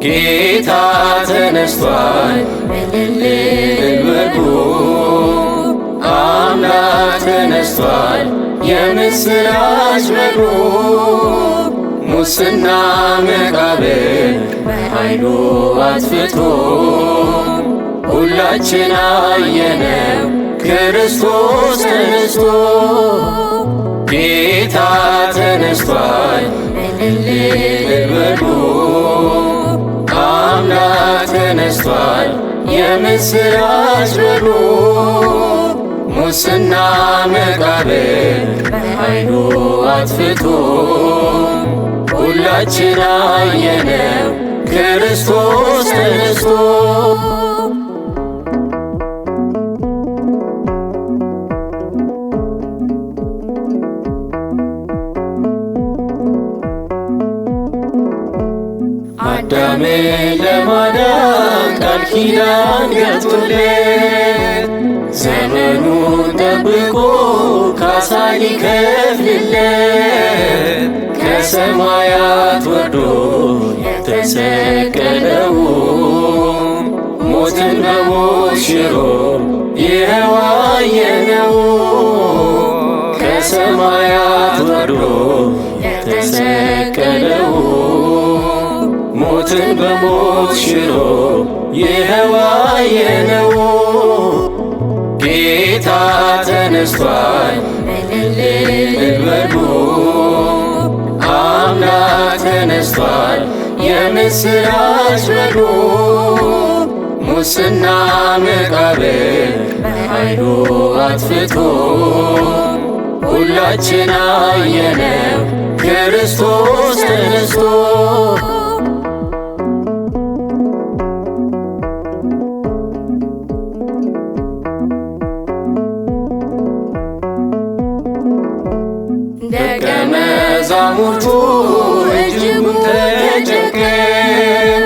ጌታ ተነስቷል እልል በሉ። አምላክ ተነስቷል የምስራች በሉ። ሙስና መቃብር በኃይሉ አጥፍቶ ሁላችን አየነው ክርስቶስ ተነስቶ። ጌታ ተነስቷል እልል በሉ። አምላክ ተነስቷል የምስራች በሉ። ሙስና መቃብር በኃይሉ አጥፍቶ ሁላችን አየነው ክርስቶስ ተነስቶ። አዳምን ለማዳን ቃል ኪዳን ገብቶለት ዘመኑን ጠብቆ ካሳ ሊከፍልለት ከሰማያት ወርዶ የተሰቀለው ሞትን በሞት ሽሮ ይኸው አየነው። ከሰማያት ወርዶ የተሰቀለው ሞትን በሞት ሽሮ ይኸው አየነው። ጌታ ተነስቷል እልል በሉ። አምላክ ተነስቷል የምስራች በሉ። ሙስና መቃብር በኃይሉ አጥፍቶ ሁላችን አየነው ክርስቶስ ተነስቶ። ደቀ መዛሙርቱ እጅጉን ተጨንቀው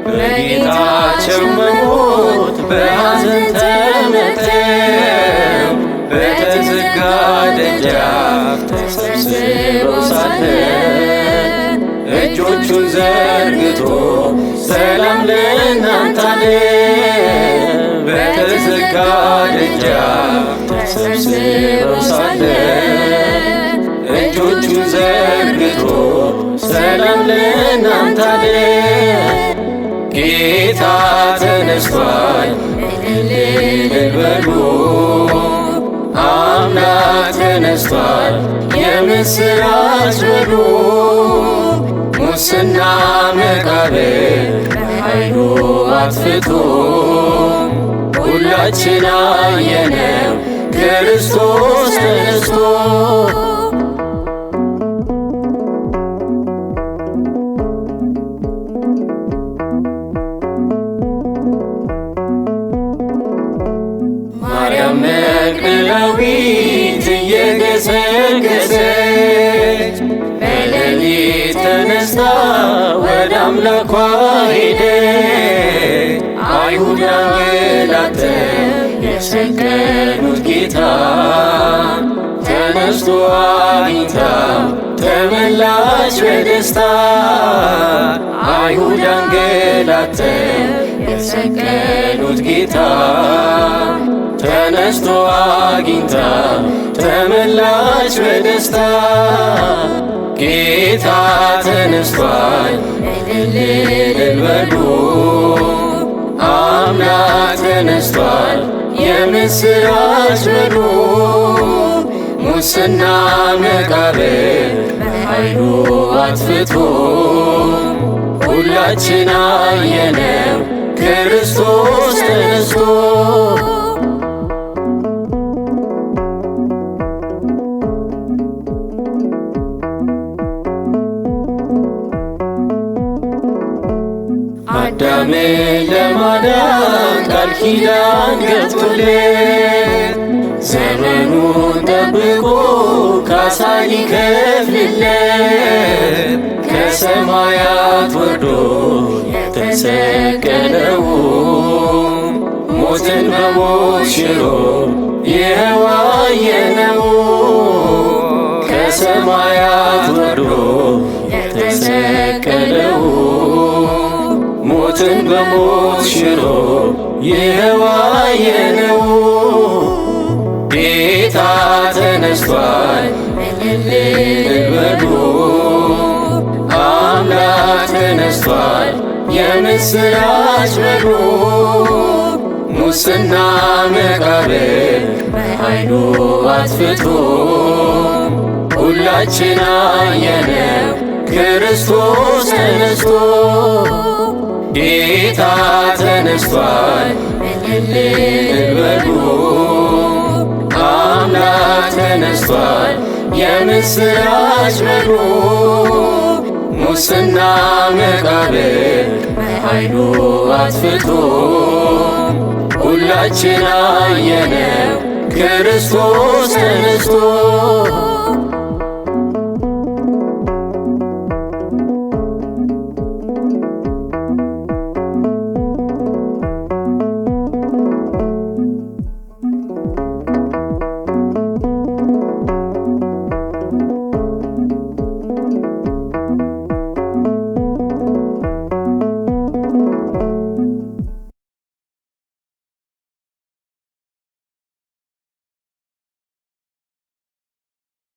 በጌታቸው መሞት በሐዘን ተመተው በተዘጋ ደጃፍ ተሰብስበው ሳለ እጆቹን ዘርግቶ ሰላም ለእናንተ አለ። በተዘጋ ደጃፍ ተሰብስበው ሳለ እጆቹን ዘርግቶ ሰላም ለእናንተ አለ። ጌታ ተነስቷል እልል በሉ። አምላክ ተነስቷል የምስራች በሉ። ሙስና መቃብር በኃይሉ አጥፍቶ ሁላችን አየነው ክርስቶስ ተነስቶ። ማርያም መግደላዊት እየገሰገሰች በሌሊት ተነስታ ወደ አምላኳ ሄደች። አይሁድ አንገላተው የሰቀሉት ጌታ ተነስቶ አግኝታ ተመላች በደስታ። አይሁድ አንገላተው የሰቀሉት ጌታ ተነስቶ አግኝታ ተመላች በደስታ። ጌታ ተነስቷል እልል በሉ። አምላክ ተነስቷል የምስራች በሉ። ሙስና መቃብር በኃይሉ አጥፍቶ ሁላችን አየነው ክርስቶስ ተነስቶ። አዳምን ለማዳን ቃል ኪዳን ገብቶለት ዘመኑን ጠብቆ ካሳ ሊከፍልለት ከሰማያት ወርዶ የተሰቀለው ሞትን በሞት ሽሮ ይኸው አየነው። ከሰማያት ወርዶ የተሰቀለው ሞትን በሞት ሽሮ ይኸው አየነው። ጌታ ተነስቷል እልል በሉ፣ አምላክ ተነስቷል የምስራች በሉ። ሙስና መቃብር በኃይሉ አጥፍቶ ሁላችን አየነው ክርስቶስ ተነስቶ። ጌታ ተነስቷል እልል በሉ፣ አምላክ ተነስቷል የምስራች በሉ። ሙስና መቃብር በኃይሉ አጥፍቶ ሁላችን አየነው ክርስቶስ ተነስቶ።